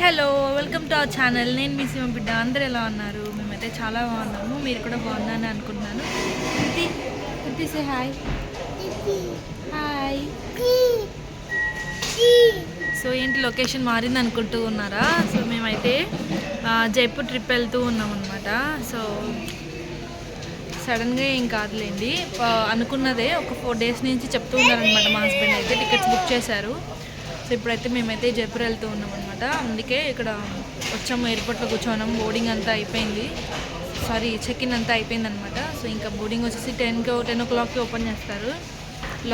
Hello welcome to our channel. నేను మీ సింహ బిడ్డ. అందరూ ఎలా ఉన్నారు? మేమైతే చాలా బాగున్నాము. మీరు కూడా బాగున్నారని అనుకుంటున్నాను. కృతి సే హాయ్. హాయ్. సో ఏంటి లొకేషన్ మారింది అనుకుంటూ ఉన్నారా? సో మేమైతే జైపూర్ ట్రిప్ వెళ్తూ ఉన్నాం అనమాట. సో సడన్గా ఏం కాదులేండి, అనుకున్నదే ఒక 4 days నుంచి చెప్తూ ఉన్నారనమాట. మా హస్బెండ్ అయితే టికెట్స్ బుక్ చేశారు. సో ఇప్పుడైతే మేమైతే జైపూర్ వెళ్తూ ఉన్నాం అనమాట. అందుకే ఇక్కడ వచ్చాము, ఎయిర్పోర్ట్లో కూర్చోన్నాం. బోర్డింగ్ అంతా అయిపోయింది, చెక్ ఇన్ అంతా అయిపోయింది అనమాట. సో ఇంకా బోర్డింగ్ వచ్చేసి 10 o'clockకి ఓపెన్ చేస్తారు.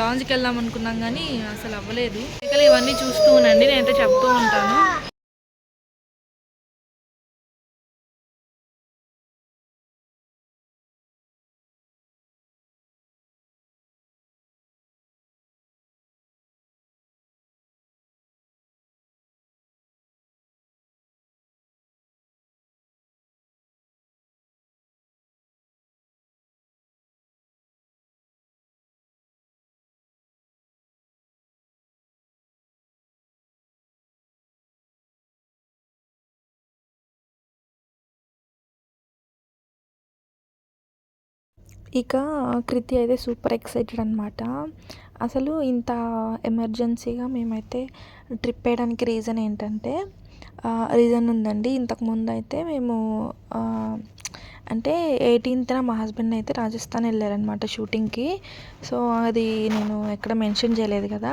లాంజ్కి వెళ్దాం అనుకున్నాం కానీ అసలు అవ్వలేదు. ఇక్కడ ఇవన్నీ చూస్తూ ఉండండి, నేనైతే చెప్తూ ఉంటాను. ఇక కృతి అయితే సూపర్ ఎక్సైటెడ్ అనమాట. అసలు ఇంత ఎమర్జెన్సీగా మేమైతే ట్రిప్ వేయడానికి రీజన్ ఏంటంటే, రీజన్ ఉందండి. ఇంతకుముందు అయితే మేము అంటే 18th మా హస్బెండ్ అయితే రాజస్థాన్ వెళ్ళారనమాట షూటింగ్కి. సో అది నేను ఎక్కడ మెన్షన్ చేయలేదు కదా.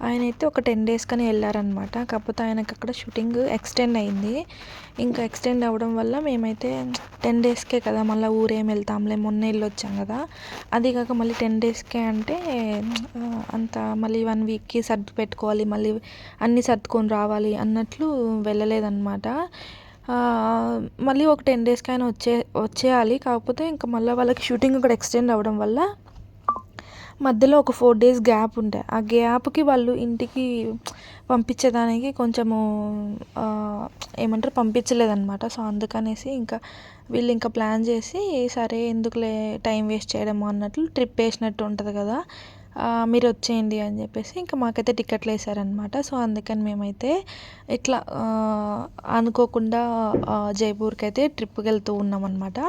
ఆయన అయితే ఒక 10 days కని వెళ్ళారనమాట. కాకపోతే ఆయనకు అక్కడ షూటింగ్ ఎక్స్టెండ్ అయింది. ఇంకా ఎక్స్టెండ్ అవ్వడం వల్ల మేమైతే 10 daysకే కదా, మళ్ళీ ఊరేం వెళ్తాంలే, మొన్న వెళ్ళొచ్చాం కదా. అది కాక మళ్ళీ 10 daysకే అంటే అంత మళ్ళీ 1 weekకి సర్ది పెట్టుకోవాలి, మళ్ళీ అన్నీ సర్దుకొని రావాలి అన్నట్లు వెళ్ళలేదన్నమాట. మళ్ళీ ఒక 10 daysకి ఆయన వచ్చేయాలి. కాకపోతే ఇంకా మళ్ళీ వాళ్ళకి షూటింగ్ కూడా ఎక్స్టెండ్ అవ్వడం వల్ల మధ్యలో ఒక 4 days గ్యాప్ ఉంటాయి. ఆ గ్యాప్కి వాళ్ళు ఇంటికి పంపించేదానికి కొంచెము ఏమంటారు, పంపించలేదన్నమాట. సో అందుకనేసి ఇంకా వీళ్ళు ఇంకా ప్లాన్ చేసి, సరే ఎందుకులే టైం వేస్ట్ చేయడము అన్నట్లు ట్రిప్ వేసినట్టు ఉంటుంది కదా, మీరు వచ్చేయండి అని చెప్పేసి ఇంకా మాకైతే టికెట్లు వేసారనమాట. సో అందుకని మేమైతే ఇట్లా అనుకోకుండా జైపూర్కి అయితే ట్రిప్కి వెళ్తూ ఉన్నాం అనమాట.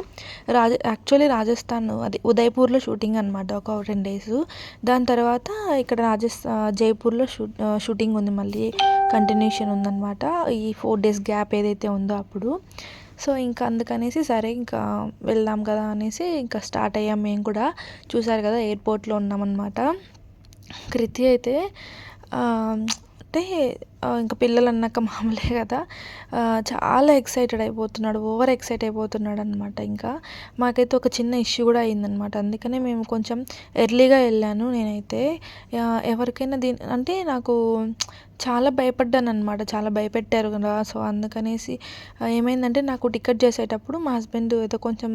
యాక్చువల్లీ రాజస్థాన్ అది ఉదయ్పూర్లో షూటింగ్ అనమాట, ఒక 10 days. దాని తర్వాత ఇక్కడ జైపూర్లో షూటింగ్ ఉంది, మళ్ళీ కంటిన్యూషన్ ఉందన్నమాట ఈ 4 days గ్యాప్ ఏదైతే ఉందో అప్పుడు. సో ఇంకా అందుకనేసి సరే ఇంకా వెళ్దాం కదా అనేసి ఇంకా స్టార్ట్ అయ్యాం మేము కూడా. చూసారు కదా ఎయిర్పోర్ట్లో ఉన్నామన్నమాట. కృతి అయితే అంటే ఇంకా పిల్లలు అన్నాక మామూలే కదా, చాలా ఎక్సైటెడ్ అయిపోతున్నాడు, ఓవర్ ఎక్సైట్ అయిపోతున్నాడు అనమాట. ఇంకా మాకైతే ఒక చిన్న ఇష్యూ కూడా అయిందనమాట. అందుకనే మేము కొంచెం ఎర్లీగా వెళ్ళాను నేనైతే. ఎవరికైనా అంటే నాకు చాలా భయపడ్డాను అనమాట, చాలా భయపెట్టారు కదా. సో అందుకనేసి ఏమైందంటే, నాకు టికెట్ చేసేటప్పుడు మా హస్బెండ్ ఏదో కొంచెం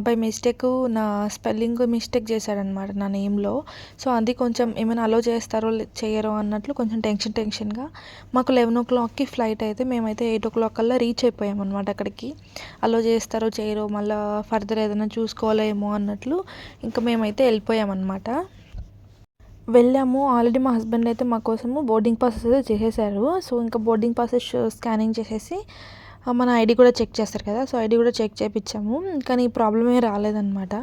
బై మిస్టేక్ నా స్పెల్లింగ్ మిస్టేక్ చేశాడనమాట నా నేమ్లో. సో అది కొంచెం ఏమైనా అలో చేస్తారో చేయరో అన్నట్లు కొంచెం టెన్షన్గా మాకు 11 o'clockకి ఫ్లైట్ అయితే మేమైతే 8 o'clock కల్లా రీచ్ అయిపోయాం అనమాట అక్కడికి. అలో చేస్తారో చేయరో మళ్ళీ ఫర్దర్ ఏదైనా చూసుకోవాలేమో అన్నట్లు ఇంకా మేమైతే వెళ్ళిపోయామన్నమాట. వెళ్ళాము. ఆల్రెడీ మా హస్బెండ్ అయితే మా కోసము బోర్డింగ్ పాసెస్ అయితే చేసేసారు. సో ఇంకా బోర్డింగ్ పాసెస్ స్కానింగ్ చేసేసి మన ఐడి కూడా చెక్ చేస్తారు కదా, సో ఐడి కూడా చెక్ చేయించాము. కానీ ప్రాబ్లం ఏం రాలేదన్నమాట.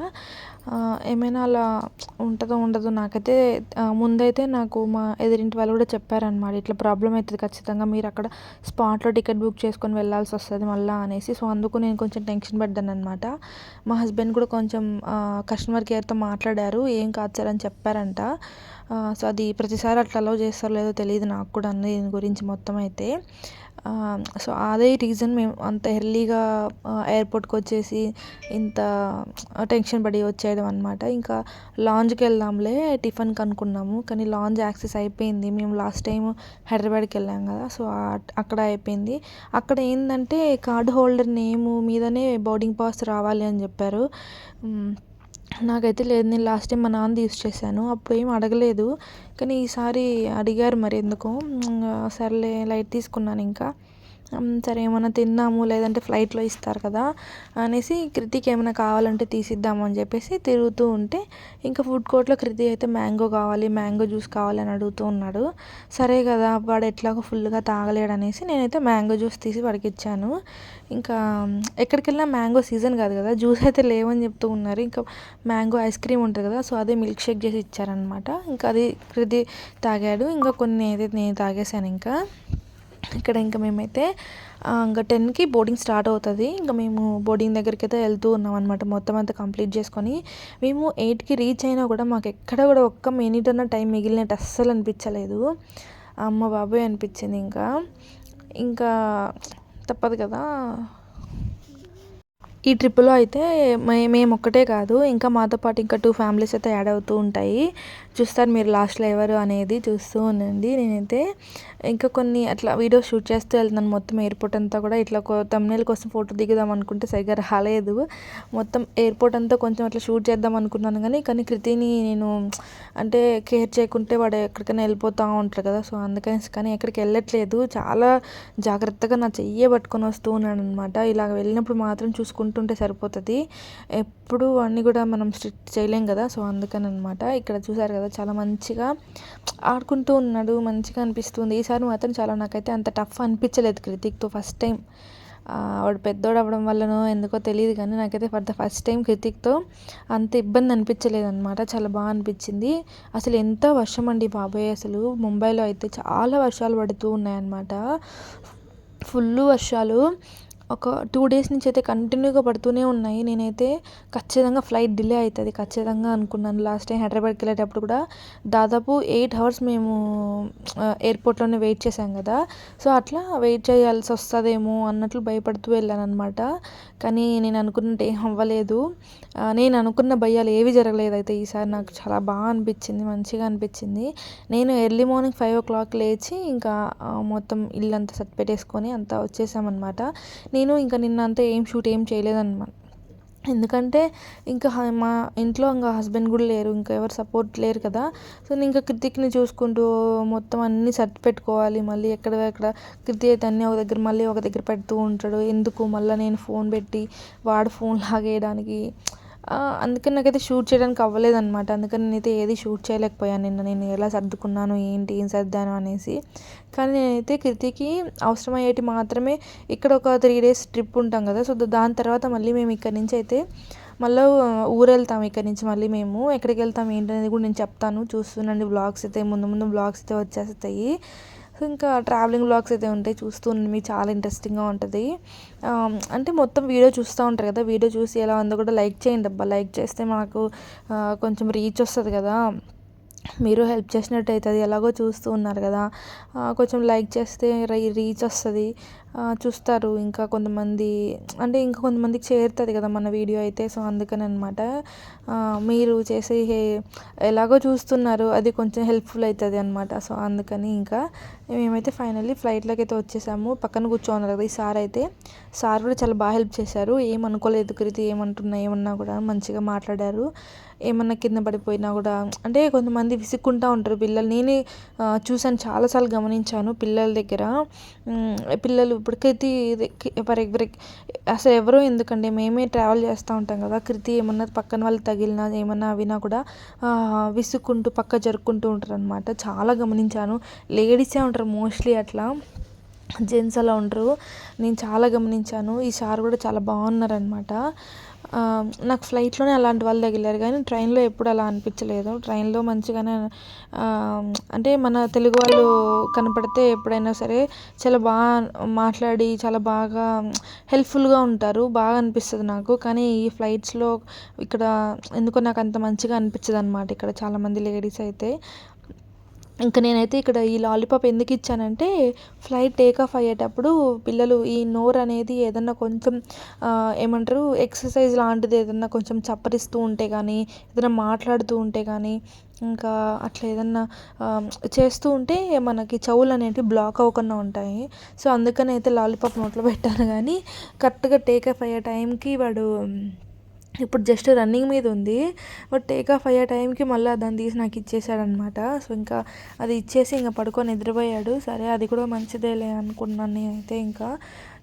ఏమైనా అలా ఉంటుందో ఉండదో నాకైతే ముందైతే నాకు మా ఎదురింటి వాళ్ళు కూడా చెప్పారనమాట, ఇట్లా ప్రాబ్లం అవుతుంది ఖచ్చితంగా, మీరు అక్కడ స్పాట్లో టికెట్ బుక్ చేసుకొని వెళ్ళాల్సి వస్తుంది మళ్ళీ అనేసి. సో అందుకు నేను కొంచెం టెన్షన్ పడ్డాను అనమాట. మా హస్బెండ్ కూడా కొంచెం కస్టమర్ కేర్తో మాట్లాడారు, ఏం కాదు సార్ అని చెప్పారంట. సో అది ప్రతిసారి అట్లా అలౌ చేస్తారో లేదో తెలియదు నాకు కూడా దీని గురించి మొత్తం అయితే. సో అదే రీజన్ మేము అంత ఎర్లీగా ఎయిర్పోర్ట్కి వచ్చేసి ఇంత టెన్షన్ పడి వచ్చేయడం అనమాట. ఇంకా లాంజ్కి వెళ్దాంలే టిఫిన్కి అనుకున్నాము, కానీ లాంజ్ యాక్సెస్ అయిపోయింది. మేము లాస్ట్ టైం హైదరాబాద్కి వెళ్ళాం కదా, సో అక్కడ అయిపోయింది. అక్కడ ఏంటంటే కార్డ్ హోల్డర్ నేమ్ మీదనే బోర్డింగ్ పాస్ రావాలి అని చెప్పారు. నాకైతే లేదు, నేను లాస్ట్ టైం మా నాన్నది యూస్ చేశాను, అప్పుడు ఏం అడగలేదు. కానీ ఈసారి అడిగారు మరి ఎందుకో, సర్లే లైట్ తీసుకున్నాను. ఇంకా సరే ఏమన్నా తిన్నాము లేదంటే ఫ్లైట్లో ఇస్తారు కదా అనేసి కృతికి ఏమైనా కావాలంటే తీసిద్దాము అని చెప్పేసి తిరుగుతూ ఉంటే ఇంకా ఫుడ్ కోర్ట్లో కృతి అయితే మ్యాంగో కావాలి, మ్యాంగో జ్యూస్ కావాలి అని అడుగుతూ ఉన్నాడు. సరే కదా వాడు ఎట్లాగో ఫుల్గా తాగలేడు అనేసి నేనైతే మ్యాంగో జ్యూస్ తీసి వాడికి ఇచ్చాను. ఇంకా ఎక్కడికి వెళ్ళినా మ్యాంగో సీజన్ కాదు కదా, జ్యూస్ అయితే లేవని చెప్తూ ఉన్నారు. ఇంకా మ్యాంగో ఐస్ క్రీమ్ ఉంటుంది కదా, సో అదే మిల్క్ షేక్ చేసి ఇచ్చారనమాట. ఇంకా అది కృతి తాగాడు, ఇంకా కొన్ని అయితే నేను తాగేశాను. ఇంకా మేమైతే ఇంకా 10కి బోర్డింగ్ స్టార్ట్ అవుతుంది. ఇంకా మేము బోర్డింగ్ దగ్గరికి అయితే వెళ్తూ ఉన్నాం అనమాట. మొత్తం అంతా కంప్లీట్ చేసుకొని మేము 8కి రీచ్ అయినా కూడా మాకు ఎక్కడ కూడా ఒక్క మినిట్ అన్న టైం మిగిలినట్టు అస్సలు అనిపించలేదు. అమ్మ బాబోయ్ అనిపించింది. ఇంకా తప్పదు కదా. ఈ ట్రిప్లో అయితే మేము ఒక్కటే కాదు, ఇంకా మాతో పాటు ఇంకా 2 ఫ్యామిలీస్ అయితే యాడ్ అవుతూ ఉంటాయి. చూస్తారు మీరు లాస్ట్లో ఎవరు అనేది, చూస్తూ ఉండండి. నేనైతే ఇంకా కొన్ని అట్లా వీడియోస్ షూట్ చేస్తూ వెళ్తున్నాను. మొత్తం ఎయిర్పోర్ట్ అంతా కూడా ఇట్లా థంబ్నెయిల్ కోసం ఫోటో దిగుదాం అనుకుంటే సరిగ్గా రాలేదు. మొత్తం ఎయిర్పోర్ట్ అంతా కొంచెం అట్లా షూట్ చేద్దాం అనుకున్నాను, కానీ కృతిని నేను అంటే కేర్ చేయకుంటే వాడు ఎక్కడికైనా వెళ్ళిపోతూ ఉంటారు కదా, సో అందుకని కానీ ఎక్కడికి వెళ్ళట్లేదు. చాలా జాగ్రత్తగా నా చెయ్యే పట్టుకొని వస్తూ ఉన్నాడు అనమాట. ఇలా వెళ్ళినప్పుడు మాత్రం చూసుకుంటుంటే సరిపోతుంది, ఎప్పుడు అన్నీ కూడా మనం స్ట్రిక్ట్ చేయలేం కదా, సో అందుకని అనమాట. ఇక్కడ చూసారు కదా చాలా మంచిగా ఆడుకుంటూ ఉన్నాడు, మంచిగా అనిపిస్తుంది. ఈసారి మాత్రం చాలా నాకైతే అంత టఫ్ అనిపించలేదు కృతిక్తో. ఫస్ట్ టైం వాడు పెద్దోడు అవ్వడం వల్లనో ఎందుకో తెలియదు, కానీ నాకైతే ఫర్ ద ఫస్ట్ టైం కృతిక్తో అంత ఇబ్బంది అనిపించలేదు అనమాట. చాలా బాగా అనిపించింది. అసలు ఎంత వర్షం అండి బాబోయ్, అసలు ముంబైలో అయితే చాలా వర్షాలు పడుతూ ఉన్నాయన్నమాట. ఫుల్ వర్షాలు ఒక 2 డేస్ నుంచి అయితే కంటిన్యూగా పడుతూనే ఉన్నాయి. నేనైతే ఖచ్చితంగా ఫ్లైట్ డిలే అవుతుంది ఖచ్చితంగా అనుకున్నాను. లాస్ట్ టైం హైదరాబాద్కి వెళ్ళేటప్పుడు కూడా దాదాపు 8 అవర్స్ మేము ఎయిర్పోర్ట్లోనే వెయిట్ చేసాం కదా, సో అట్లా వెయిట్ చేయాల్సి వస్తుందేమో అన్నట్లు భయపడుతూ వెళ్ళాను అనమాట. కానీ నేను అనుకున్నట్టు ఏం అవ్వలేదు. నేను అనుకున్న భయాలు ఏవి జరగలేదు. అయితే ఈసారి నాకు చాలా బాగా అనిపించింది, మంచిగా అనిపించింది. నేను ఎర్లీ మార్నింగ్ 5 o'clock లేచి ఇంకా మొత్తం ఇల్లంతా సర్ది పెట్టేసుకొని అంతా వచ్చేసామన్నమాట. నేను ఇంకా నిన్నంతా షూట్ ఏం చేయలేదన్నమాట. ఎందుకంటే ఇంకా మా ఇంట్లో ఇంకా హస్బెండ్ కూడా లేరు, ఇంకా ఎవరు సపోర్ట్ లేరు కదా, సో నేను ఇంకా కృతిక్ని చూసుకుంటూ మొత్తం అన్నీ సర్ది పెట్టుకోవాలి. మళ్ళీ ఎక్కడ కృతి అయితే అన్నీ ఒక దగ్గర పెడుతూ ఉంటాడు. ఎందుకు మళ్ళీ నేను ఫోన్ పెట్టి వాడు ఫోన్ లాగేయడానికి, అందుకని నాకైతే షూట్ చేయడానికి అవ్వలేదన్నమాట. అందుకని నేనైతే ఏది షూట్ చేయలేకపోయాను నేను ఎలా సర్దుకున్నాను ఏం సర్దాను అనేసి. కానీ నేనైతే కృతికి అవసరమయ్యేటి మాత్రమే, ఇక్కడ ఒక 3 days ట్రిప్ ఉంటాం కదా, సో దాని తర్వాత మళ్ళీ మేము ఇక్కడి నుంచి అయితే మళ్ళీ ఊరు వెళ్తాం. ఇక్కడి నుంచి మళ్ళీ మేము ఎక్కడికి వెళ్తాం ఏంటనేది కూడా నేను చెప్తాను, చూస్తుండండి. వ్లాగ్స్ అయితే ముందు వ్లాగ్స్ అయితే వచ్చేస్తాయి. సో ఇంకా ట్రావెలింగ్ వ్లాగ్స్ అయితే ఉంటాయి, చూస్తూ మీకు చాలా ఇంట్రెస్టింగ్గా ఉంటుంది. అంటే మొత్తం వీడియో చూస్తూ ఉంటారు కదా, వీడియో చూసి ఎలా ఉందో కూడా లైక్ చేయండి అబ్బా. లైక్ చేస్తే మాకు కొంచెం రీచ్ వస్తుంది కదా, మీరు హెల్ప్ చేసినట్టు అవుతుంది. ఎలాగో చూస్తూ ఉన్నారు కదా, కొంచెం లైక్ చేస్తే రీచ్ వస్తుంది, చూస్తారు. ఇంకా కొంతమందికి చేరుతుంది కదా మన వీడియో అయితే, సో అందుకని అనమాట. మీరు చేసే ఎలాగో చూస్తున్నారు, అది కొంచెం హెల్ప్ఫుల్ అవుతుంది అనమాట. సో అందుకని ఇంకా మేమైతే ఫైనల్లీ ఫ్లైట్లోకి అయితే వచ్చేసాము. పక్కన కూర్చోన్నారు కదా ఈ సార్ కూడా చాలా బాగా హెల్ప్ చేశారు. ఏమనుకోలేదు కృతి ఏమన్నా కూడా మంచిగా మాట్లాడారు. ఏమన్నా కింద పడిపోయినా కూడా, అంటే కొంతమంది విసుక్కుంటూ ఉంటారు పిల్లలు. నేనే చూసాను, చాలాసార్లు గమనించాను పిల్లల దగ్గర. పిల్లలు ఇప్పుడు కృతి అసలు ఎవరో ఎందుకండి, మేమే ట్రావెల్ చేస్తూ ఉంటాం కదా, కృతి ఏమన్నా పక్కన వాళ్ళు తగిలినా ఏమన్నా అవినా కూడా విసుక్కుంటూ పక్క జరుపుకుంటూ ఉంటారు అనమాట. చాలా గమనించాను. లేడీసే ఉంటారు మోస్ట్లీ, అట్లా జెంట్స్ అలా ఉండరు. నేను చాలా గమనించాను. ఈ సార్ కూడా చాలా బాగున్నారనమాట. నాకు ఫ్లైట్లోనే అలాంటి వాళ్ళు తగిలారు, కానీ ట్రైన్లో ఎప్పుడు అలా అనిపించలేదు. ట్రైన్లో మంచిగానే అంటే మన తెలుగు వాళ్ళు కనపడితే ఎప్పుడైనా సరే చాలా బాగా మాట్లాడి చాలా బాగా హెల్ప్ఫుల్గా ఉంటారు, బాగా అనిపిస్తుంది నాకు. కానీ ఈ ఫ్లైట్స్లో ఇక్కడ ఎందుకో నాకు అంత మంచిగా అనిపించదు అనమాట. ఇక్కడ చాలామంది లేడీస్ అయితే. ఇంకా నేనైతే ఇక్కడ ఈ లాలీపాప్ ఎందుకు ఇచ్చానంటే, ఫ్లైట్ టేక్ ఆఫ్ అయ్యేటప్పుడు పిల్లలు ఈ నోరు అనేది ఏదన్నా కొంచెం ఏమంటారు ఎక్సర్సైజ్ లాంటిది ఏదన్నా కొంచెం చప్పరిస్తూ ఉంటే కానీ, ఏదైనా మాట్లాడుతూ ఉంటే కానీ, ఇంకా అట్లా ఏదన్నా చేస్తూ ఉంటే మనకి చెవులు అనేవి బ్లాక్ అవ్వకుండా ఉంటాయి. సో అందుకని అయితే లాలీపాప్ నోట్లో పెట్టాను. కానీ కరెక్ట్గా టేక్ ఆఫ్ అయ్యే టైంకి వాడు ఇప్పుడు జస్ట్ రన్నింగ్ మీద ఉంది. బట్ టేక్ ఆఫ్ అయ్యే టైంకి మళ్ళీ దాన్ని తీసి నాకు ఇచ్చేసాడనమాట. సో ఇంకా అది ఇచ్చేసి ఇంకా పడుకొని నిద్రపోయాడు. సరే అది కూడా మంచిదేలే అనుకున్నాను నేనైతే. ఇంకా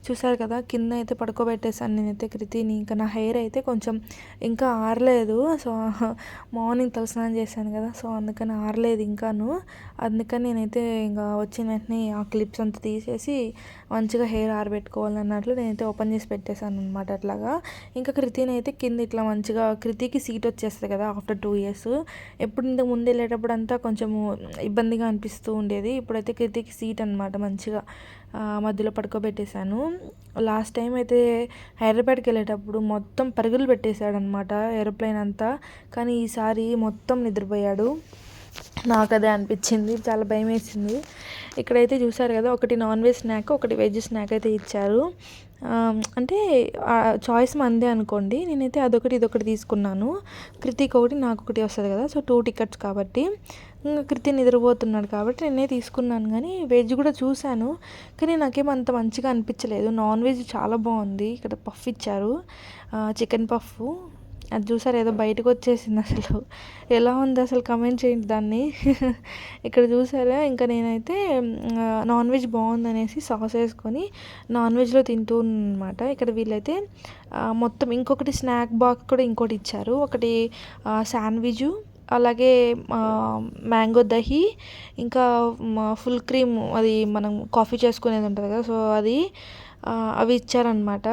చూసారు కదా కింద అయితే పడుకోబెట్టేసాను నేనైతే కృతిని. ఇంకా నా హెయిర్ అయితే కొంచెం ఇంకా ఆరలేదు. సో మార్నింగ్ తలస్నానం చేశాను కదా, సో అందుకని ఆరలేదు ఇంకాను. అందుకని నేనైతే ఇంకా వచ్చిన వెంటనే ఆ క్లిప్స్ అంతా తీసేసి మంచిగా హెయిర్ ఆరబెట్టుకోవాలన్నట్లు నేనైతే ఓపెన్ చేసి పెట్టేశాను అనమాట. అట్లాగా ఇంకా కృతిని అయితే కింద ఇట్లా మంచిగా, కృతికి సీట్ వచ్చేస్తుంది కదా ఆఫ్టర్ 2 years. ఎప్పుడు ఇంతకు ముందు వెళ్ళేటప్పుడు అంతా కొంచెము ఇబ్బందిగా అనిపిస్తూ ఉండేది. ఇప్పుడైతే కృతికి సీట్ అనమాట మంచిగా మధ్యలో పడుకోబెట్టేశాను. లాస్ట్ టైం అయితే హైదరాబాద్కి వెళ్ళేటప్పుడు మొత్తం పరుగులు పెట్టేశాడనమాట ఏరోప్లేన్ అంతా. కానీ ఈసారి మొత్తం నిద్రపోయాడు. నాకు అదే అనిపించింది, చాలా భయం వేసింది. ఇక్కడైతే చూసారు కదా, ఒకటి నాన్ వెజ్ స్నాక్, ఒకటి వెజ్ స్నాక్ అయితే ఇచ్చారు. అంటే చాయిస్ మందే అనుకోండి. నేనైతే అదొకటి ఇదొకటి తీసుకున్నాను. కృతిక్ ఒకటి నాకు ఒకటి వస్తుంది కదా, సో 2 tickets కాబట్టి. ఇంకా కృతి నిద్రపోతున్నాడు కాబట్టి నేనే తీసుకున్నాను. కానీ వెజ్ కూడా చూశాను, కానీ నాకేమో అంత మంచిగా అనిపించలేదు. నాన్ వెజ్ చాలా బాగుంది. ఇక్కడ పఫ్ ఇచ్చారు, చికెన్ పఫ్. అది చూసారు ఏదో బయటకు వచ్చేసింది. అసలు ఎలా ఉంది అసలు కమెంట్ చేయండి దాన్ని. ఇక్కడ చూసారా, ఇంకా నేనైతే నాన్ వెజ్ బాగుందనేసి సాస్ వేసుకొని నాన్ వెజ్లో తింటూ అనమాట. ఇక్కడ వీళ్ళైతే మొత్తం ఇంకొకటి స్నాక్ బాక్స్ కూడా ఇంకోటి ఇచ్చారు. ఒకటి శాండ్విచ్, అలాగే మ్యాంగో దహి, ఇంకా ఫుల్ క్రీమ్, అది మనం కాఫీ చేసుకునేది ఉంటుంది కదా, సో అది అవి ఇచ్చారనమాట.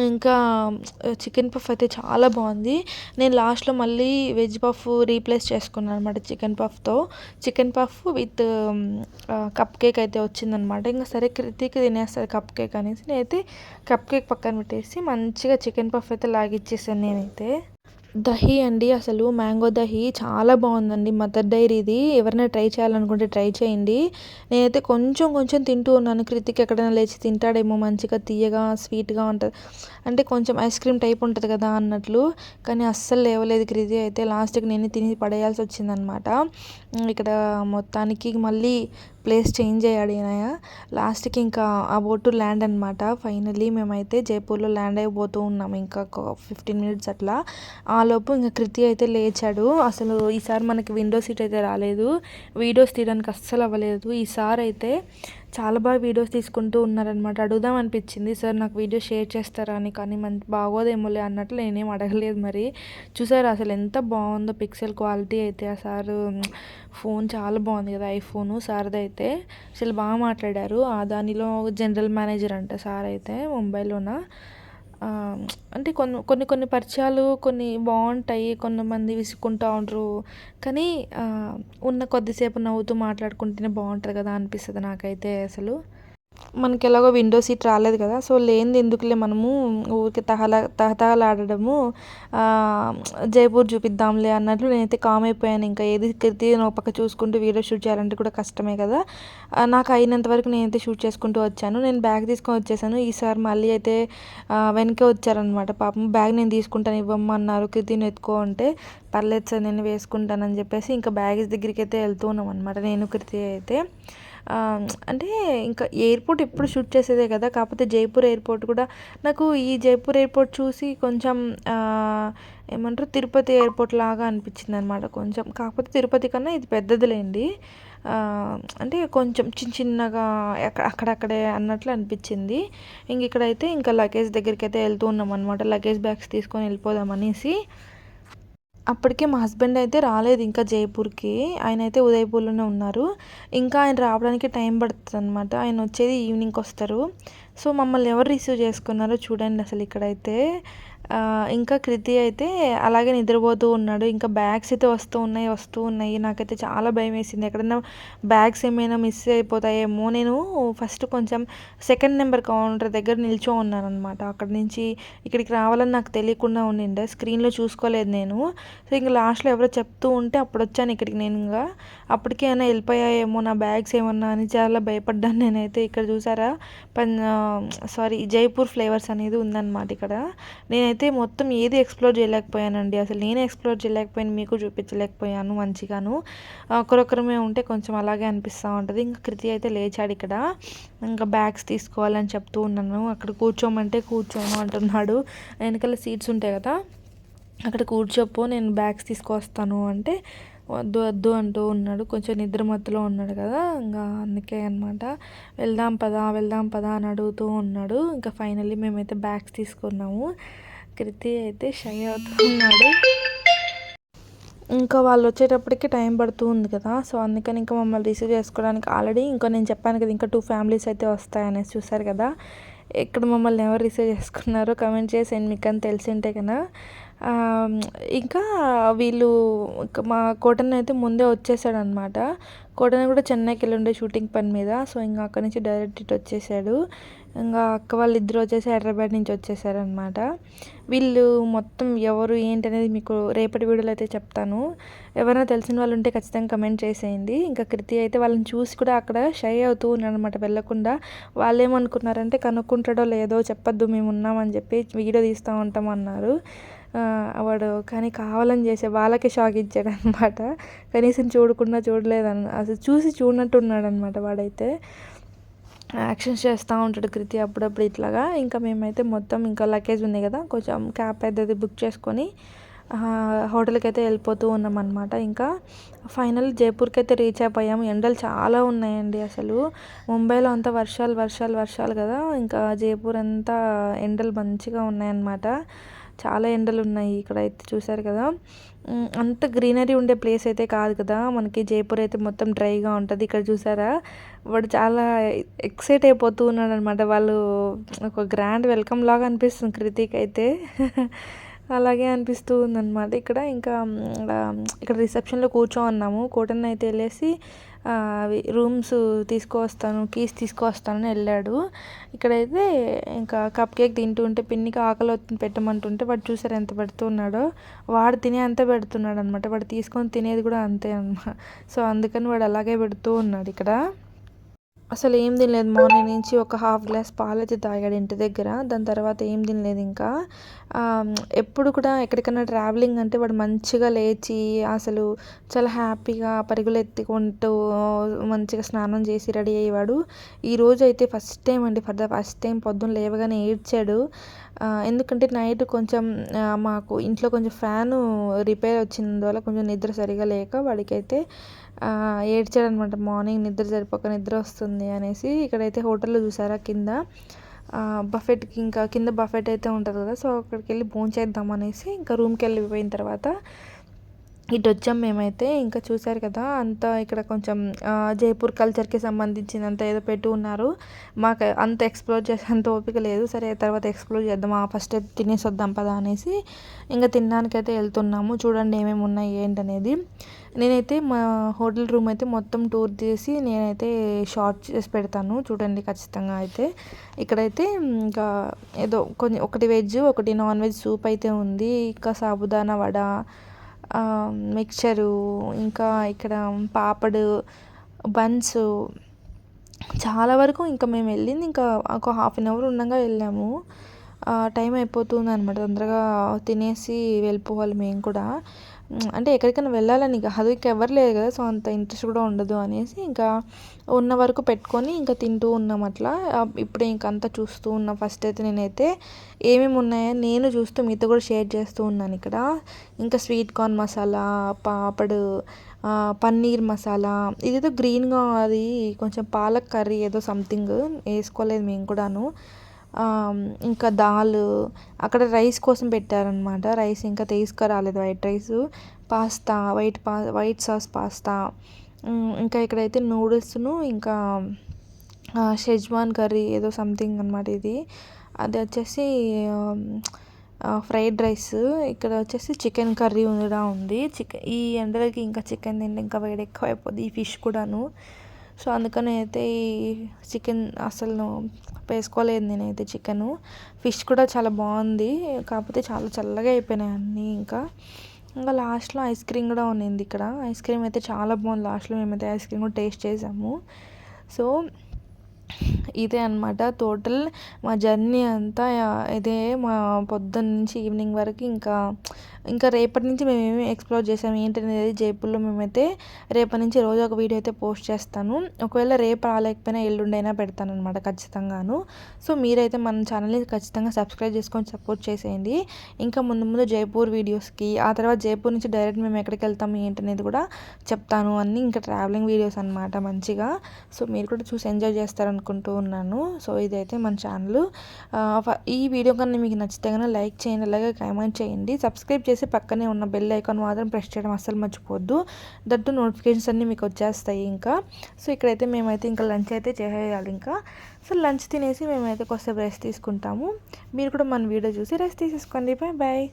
ఇంకా చికెన్ పఫ్ అయితే చాలా బాగుంది. నేను లాస్ట్లో మళ్ళీ వెజ్ పఫ్ రీప్లేస్ చేసుకున్నాను అనమాట చికెన్ పఫ్తో. Chicken puff with cupcake అయితే వచ్చిందనమాట. ఇంకా సరే కృతికి తినేస్తారు కప్ కేక్ అనేసి నేనైతే కప్ కేక్ పక్కన పెట్టేసి మంచిగా చికెన్ పఫ్ అయితే లాగిచ్చేసాను నేనైతే. దహి అండి, అసలు మ్యాంగో దహి చాలా బాగుందండి. మదర్ డైరీది. ఎవరైనా ట్రై చేయాలనుకుంటే ట్రై చేయండి. నేనైతే కొంచెం కొంచెం తింటూ ఉన్నాను. కృతిక్ ఎక్కడైనా లేచి తింటాడేమో, మంచిగా తీయగా స్వీట్గా ఉంటుంది, అంటే కొంచెం ఐస్ క్రీమ్ టైప్ ఉంటుంది కదా అన్నట్లు. కానీ అస్సలు లేవలేదు కృతి అయితే. లాస్ట్కి నేను తిని పడేయాల్సి వచ్చిందనమాట. ఇక్కడ మొత్తానికి మళ్ళీ ప్లేస్ చేంజ్ అయ్యాడు ఈయన. లాస్ట్కి ఇంకా అబౌట్ టు ల్యాండ్ అనమాట. ఫైనల్లీ మేమైతే జైపూర్లో ల్యాండ్ అయిపోతూ ఉన్నాము. ఇంకా 15 minutes అట్లా. ఆలోపు ఇంకా కృతి అయితే లేచాడు. అసలు ఈసారి మనకి విండో సీట్ అయితే రాలేదు. వీడియోస్ తీయడానికి అస్సలు అవ్వలేదు. ఈసారి అయితే చాలా బాగా వీడియోస్ తీసుకుంటూ ఉన్నారనమాట. అడుగుదాం అనిపించింది, సార్ నాకు వీడియో షేర్ చేస్తారా అని. కానీ మంచి బాగోదేమోలే అన్నట్లు నేనేం అడగలేదు. మరి చూసారు అసలు ఎంత బాగుందో పిక్సెల్ క్వాలిటీ అయితే. ఆ సారు ఫోన్ చాలా బాగుంది కదా ఐఫోను సార్ది అయితే. అసలు బాగా మాట్లాడారు. దానిలో జనరల్ మేనేజర్ అంట సార్ అయితే ముంబైలోన. అంటే కొన్ని పరిచయాలు కొన్ని బాగుంటాయి, కొంతమంది విసుక్కుంటూ ఉంటారు. కానీ ఉన్న కొద్దిసేపు నవ్వుతూ మాట్లాడుకుంటేనే బాగుంటుంది కదా అనిపిస్తుంది నాకైతే. అసలు మనకి ఎలాగో విండో సీట్ రాలేదు కదా, సో లేనిది ఎందుకులే మనము ఊరికి తహతహలాడడము, జైపూర్ చూపిద్దాంలే అన్నట్లు నేనైతే కామ్ అయిపోయాను. ఇంకా ఏది కృతి ఒక పక్క చూసుకుంటూ వీడియో షూట్ చేయాలంటే కూడా కష్టమే కదా. నాకు అయినంత వరకు నేనైతే షూట్ చేసుకుంటూ వచ్చాను. నేను బ్యాగ్ తీసుకొని వచ్చేసాను. ఈసారి మళ్ళీ అయితే వెనకే వచ్చారనమాట. పాపం బ్యాగ్ నేను తీసుకుంటాను ఇవ్వమన్నారు, కృతిని ఎత్తుకో అంటే పర్లేదు సార్ నేను వేసుకుంటానని చెప్పేసి ఇంకా బ్యాగేజ్ దగ్గరికి అయితే వెళ్తూ ఉన్నాం అనమాట నేను కృతి అయితే. అంటే ఇంకా ఎయిర్పోర్ట్ ఎప్పుడు షూట్ చేసేదే కదా, కాకపోతే జైపూర్ ఎయిర్పోర్ట్ కూడా నాకు ఈ జైపూర్ ఎయిర్పోర్ట్ చూసి కొంచెం ఏమంటారు తిరుపతి ఎయిర్పోర్ట్ లాగా అనిపించింది అనమాట కొంచెం. కాకపోతే తిరుపతి కన్నా ఇది పెద్దదిలేండి. అంటే కొంచెం చిన్నగా అక్కడక్కడే అన్నట్లు అనిపించింది. ఇంక ఇక్కడైతే ఇంకా లగేజ్ దగ్గరికి అయితే వెళ్తూ ఉన్నాం అనమాట. లగేజ్ బ్యాగ్స్ తీసుకొని వెళ్ళిపోదాం అనేసి. అప్పటికే మా హస్బెండ్ అయితే రాలేదు ఇంకా జైపూర్కి. ఆయన అయితే ఉదయపూర్లోనే ఉన్నారు. ఇంకా ఆయన రావడానికి టైం పడుతుంది అనమాట. ఆయన వచ్చేది ఈవినింగ్కి వస్తారు. సో మమ్మల్ని ఎవరు రిసీవ్ చేసుకున్నారో చూడండి అసలు ఇక్కడైతే. ఇంకా కృతి అయితే అలాగే నిద్రపోతూ ఉన్నాడు. ఇంకా బ్యాగ్స్ అయితే వస్తూ ఉన్నాయి. నాకైతే చాలా భయం వేసింది, ఎక్కడైనా బ్యాగ్స్ ఏమైనా మిస్ అయిపోతాయేమో. నేను ఫస్ట్ కొంచెం 2nd నెంబర్ కౌంటర్ దగ్గర నిల్చో ఉన్నాను అనమాట. అక్కడ నుంచి ఇక్కడికి రావాలని నాకు తెలియకుండా ఉండిండే, స్క్రీన్లో చూసుకోలేదు నేను. సో ఇంకా లాస్ట్లో ఎవరో చెప్తూ ఉంటే అప్పుడు వచ్చాను ఇక్కడికి నేను. ఇంకా అప్పటికే ఏమైనా వెళ్ళిపోయాయేమో నా బ్యాగ్స్ ఏమన్నా అని చాలా భయపడ్డాను నేనైతే. ఇక్కడ చూసారా జైపూర్ ఫ్లేవర్స్ అనేది ఉందన్నమాట ఇక్కడ. నేనైతే నేనైతే మొత్తం ఏది ఎక్స్ప్లోర్ చేయలేకపోయానండి. అసలు నేనే ఎక్స్ప్లోర్ చేయలేకపోయాను, మీకు చూపించలేకపోయాను మంచిగాను. ఒకరొకరమే ఉంటే కొంచెం అలాగే అనిపిస్తూ ఉంటుంది. ఇంకా కృతి అయితే లేచాడు ఇక్కడ. ఇంకా బ్యాగ్స్ తీసుకోవాలని చెప్తూ ఉన్నాను. అక్కడ కూర్చోమంటే కూర్చోను అంటున్నాడు. వెనకాల సీట్స్ ఉంటాయి కదా, అక్కడ కూర్చోపో, నేను బ్యాగ్స్ తీసుకొస్తాను అంటే వద్దు వద్దు అంటూ ఉన్నాడు. కొంచెం నిద్ర మత్తులో ఉన్నాడు కదా, ఇంకా అందుకే అనమాట. వెళ్దాం పదా అని అడుగుతూ ఉన్నాడు. ఇంకా ఫైనల్లీ మేమైతే బ్యాగ్స్ తీసుకున్నాము. కృతి అయితే షై అవుతూ ఉన్నాడు. ఇంకా వాళ్ళు వచ్చేటప్పటికి టైం పడుతూ ఉంది కదా, సో అందుకని ఇంకా మమ్మల్ని రిసీవ్ చేసుకోవడానికి ఆల్రెడీ ఇంకా నేను చెప్పాను కదా ఇంకా 2 ఫ్యామిలీస్ అయితే వస్తాయనేసి. చూసారు కదా ఇక్కడ మమ్మల్ని ఎవరు రిసీవ్ చేసుకున్నారో కమెంట్ చేసేయండి, మీకు అని తెలిసి ఉంటే కదా. ఇంకా వీళ్ళు మా కోటన్ అయితే ముందే వచ్చేసాడు అనమాట. కోటన్ కూడా చెన్నైకి వెళ్ళి ఉండే షూటింగ్ పని మీద. సో ఇంకా అక్కడి నుంచి డైరెక్ట్ ఇటు వచ్చేసాడు. ఇంకా అక్క వాళ్ళు ఇద్దరు వచ్చేసి హైదరాబాద్ నుంచి వచ్చేసారనమాట. వీళ్ళు మొత్తం ఎవరు ఏంటి అనేది మీకు రేపటి వీడియోలో అయితే చెప్తాను. ఎవరైనా తెలిసిన వాళ్ళు ఉంటే ఖచ్చితంగా కమెంట్ చేసేయండి. ఇంకా కృతి అయితే వాళ్ళని చూసి కూడా అక్కడ షై అవుతూ ఉన్నాడు అనమాట, వెళ్ళకుండా. వాళ్ళు ఏమనుకున్నారంటే కనుక్కుంటాడో లేదో, చెప్పొద్దు మేము ఉన్నామని చెప్పి వీడియో తీస్తూ ఉంటాం అన్నారు. వాడు కానీ కావాలని చేసే వాళ్ళకే షాక్ ఇచ్చాడు అనమాట. కనీసం చూడలేదన్న, అసలు చూసి చూడనట్టు ఉన్నాడు అనమాట వాడైతే. యాక్షన్స్ చేస్తూ ఉంటాడు కృతి అప్పుడప్పుడు ఇట్లాగా. ఇంకా మేమైతే మొత్తం ఇంకా లగేజ్ ఉంది కదా, కొంచెం క్యాబ్ పెద్దది బుక్ చేసుకొని హోటల్కి అయితే వెళ్ళిపోతూ ఉన్నాం అనమాట. ఇంకా ఫైనల్ జైపూర్కి అయితే రీచ్ అయిపోయాము. ఎండలు చాలా ఉన్నాయండి అసలు. ముంబైలో అంతా వర్షాలు కదా, ఇంకా జైపూర్ అంతా ఎండలు మంచిగా ఉన్నాయన్నమాట. చాలా ఎండలు ఉన్నాయి ఇక్కడ అయితే. చూసారు కదా, అంత గ్రీనరీ ఉండే ప్లేస్ అయితే కాదు కదా మనకి. జైపూర్ అయితే మొత్తం డ్రైగా ఉంటుంది. ఇక్కడ చూసారా, వాడు చాలా ఎక్సైట్ అయిపోతూ ఉన్నాడు అనమాట. వాళ్ళు ఒక గ్రాండ్ వెల్కమ్ లాగా అనిపిస్తుంది కృతిక్ అయితే. అలాగే అనిపిస్తూ ఉందన్నమాట ఇక్కడ. ఇంకా ఇక్కడ రిసెప్షన్లో కూర్చోన్నాము. కోటన్ అయితే వెళ్ళేసి అవి రూమ్స్ కీస్ తీసుకొస్తానని వెళ్ళాడు. ఇక్కడైతే ఇంకా కప్ కేక్ తింటూ ఉంటే పిన్నికి ఆకలి పెట్టమంటుంటే వాడు చూసారు ఎంత పెడుతున్నాడో. వాడు తినే అంతే పెడుతున్నాడు అనమాట. వాడు తీసుకొని తినేది కూడా అంతే అనమాట. సో అందుకని వాడు అలాగే పెడుతూ ఉన్నాడు ఇక్కడ. అసలు ఏం తినలేదు మార్నింగ్ నుంచి. ఒక హాఫ్ గ్లాస్ పాలు అయితే తాగాడు ఇంటి దగ్గర. దాని తర్వాత ఏం తినలేదు ఇంకా. ఎప్పుడు కూడా ఎక్కడికైనా ట్రావెలింగ్ అంటే వాడు మంచిగా లేచి అసలు చాలా హ్యాపీగా పరుగులు ఎత్తుకుంటూ మంచిగా స్నానం చేసి రెడీ అయ్యేవాడు. ఈరోజు అయితే ఫస్ట్ టైం పొద్దున్న లేవగానే ఏడ్చాడు. ఎందుకంటే నైట్ కొంచెం మాకు ఇంట్లో కొంచెం ఫ్యాను రిపేర్ వచ్చినందువల్ల కొంచెం నిద్ర సరిగా లేక వాడికైతే ఏడ్చాడనమాట. మార్నింగ్ నిద్ర వస్తుంది అనేసి. ఇక్కడైతే హోటల్లో చూసారా కింద బఫెట్కి, ఇంకా కింద బఫెట్ అయితే ఉంటుంది కదా, సో అక్కడికి వెళ్ళి భోంచేద్దాం అనేసి ఇంకా రూమ్కి వెళ్ళిపోయిన తర్వాత ఇటు వచ్చాం మేమైతే. ఇంకా చూసారు కదా అంతా ఇక్కడ కొంచెం జైపూర్ కల్చర్కి సంబంధించినంత ఏదో పెట్టి ఉన్నారు. మాకు అంత ఎక్స్ప్లోర్ చేసేంత ఓపిక లేదు. సరే తర్వాత ఎక్స్ప్లోర్ చేద్దాం, ఫస్ట్ అయితే తినేసి వద్దాం పదా అనేసి ఇంకా తినడానికైతే వెళ్తున్నాము. చూడండి ఏమేమి ఉన్నాయి ఏంటనేది. నేనైతే మా హోటల్ రూమ్ అయితే మొత్తం టూర్ చేసి నేనైతే షార్ట్ చేసి పెడతాను చూడండి ఖచ్చితంగా. అయితే ఇక్కడైతే ఇంకా ఏదో ఒకటి వెజ్ ఒకటి నాన్ వెజ్ సూప్ అయితే ఉంది. ఇంకా సాబుదానా వడ, మిక్చరు, ఇంకా ఇక్కడ పాపడు, బన్స్, చాలా వరకు ఇంకా మేము వెళ్ళింది ఇంకా ఒక హాఫ్ అన్ అవర్ ఉండగా వెళ్ళాము. టైం అయిపోతుంది అనమాట. తొందరగా తినేసి వెళ్ళిపోవాలి మేము కూడా. అంటే ఎక్కడికైనా వెళ్ళాలని కాదు, ఇంకా ఎవరు లేదు కదా, సో అంత ఇంట్రెస్ట్ కూడా ఉండదు అనేసి ఇంకా ఉన్న వరకు పెట్టుకొని ఇంకా తింటూ ఉన్నాం అట్లా. ఇప్పుడే ఇంకా అంతా చూస్తూ ఉన్నా. ఫస్ట్ అయితే నేనైతే ఏమేమి ఉన్నాయో నేను చూస్తూ మీతో కూడా షేర్ చేస్తూ ఉన్నాను ఇక్కడ. ఇంకా స్వీట్ కార్న్ మసాలా, పాపడు, పన్నీర్ మసాలా, ఇదేదో గ్రీన్గా అది కొంచెం పాలక్ కర్రీ ఏదో సంథింగ్ వేసుకోలేదు మేము కూడాను. ఇంకా దాల్, అక్కడ రైస్ కోసం పెట్టారనమాట. రైస్ ఇంకా తీసుకురాలేదు, white rice, pasta, white sauce pasta. ఇంకా ఇక్కడైతే నూడిల్స్ను ఇంకా షెజ్వాన్ కర్రీ ఏదో సంథింగ్ అనమాట ఇది. అది వచ్చేసి ఫ్రైడ్ రైస్. ఇక్కడ వచ్చేసి చికెన్ కర్రీ కూడా ఉంది. ఈ ఎండలకి ఇంకా చికెన్ తింటే ఇంకా వేడి ఎక్కువ అయిపోద్ది, ఈ ఫిష్ కూడాను. సో అందుకని అయితే ఈ చికెన్ అసలు వేసుకోలేదు నేనైతే చికెను. ఫిష్ కూడా చాలా బాగుంది, కాకపోతే చాలా చల్లగా అయిపోయినాయి అన్నీ. ఇంకా లాస్ట్లో ఐస్ క్రీమ్ కూడా ఉన్నింది ఇక్కడ. ఐస్ క్రీమ్ అయితే చాలా బాగుంది. లాస్ట్లో మేమైతే ఐస్ క్రీమ్ కూడా టేస్ట్ చేసాము. సో ఇదే అనమాట టోటల్ మా జర్నీ అంతా. ఇదే మా పొద్దున్న నుంచి ఈవినింగ్ వరకు. ఇంకా రేపటి నుంచి మేము ఏమేమి ఎక్స్ప్లోర్ చేసాము ఏంటనేది జైపూర్లో మేమైతే రేపటి నుంచి రోజు ఒక వీడియో అయితే పోస్ట్ చేస్తాను. ఒకవేళ రేపు రాలేకపోయినా ఎల్లుండైనా పెడతాను అనమాట ఖచ్చితంగాను. సో మీరైతే మన ఛానల్ని ఖచ్చితంగా సబ్స్క్రైబ్ చేసుకొని సపోర్ట్ చేసేయండి. ఇంకా ముందు ముందు జైపూర్ వీడియోస్కి, ఆ తర్వాత జైపూర్ నుంచి డైరెక్ట్ మేము ఎక్కడికి వెళ్తాము ఏంటనేది కూడా చెప్తాను. అన్నీ ఇంకా ట్రావెలింగ్ వీడియోస్ అనమాట మంచిగా. సో మీరు కూడా చూసి ఎంజాయ్ చేస్తారనుకుంటూ ఉన్నాను. సో ఇదైతే మన ఛానల్. ఈ వీడియో కన్నా మీకు నచ్చితే కనుక లైక్ చేయండి, అలాగే కామెంట్ చేయండి. సబ్స్క్రైబ్ చేసి పక్కనే ఉన్న బెల్ ఐకాన్ మాత్రం ప్రెస్ చేయడం అస్సలు మర్చిపోవద్దు. దట్టు నోటిఫికేషన్స్ అన్నీ మీకు వచ్చేస్తాయి ఇంకా. సో ఇక్కడైతే మేమైతే ఇంకా లంచ్ అయితే చేసేయాలి ఇంకా. సో లంచ్ తినేసి మేమైతే కొద్దిసేపు రెస్ట్ తీసుకుంటాము. మీరు కూడా మన వీడియో చూసి రెస్ట్ తీసేసుకోండి. Bye bye.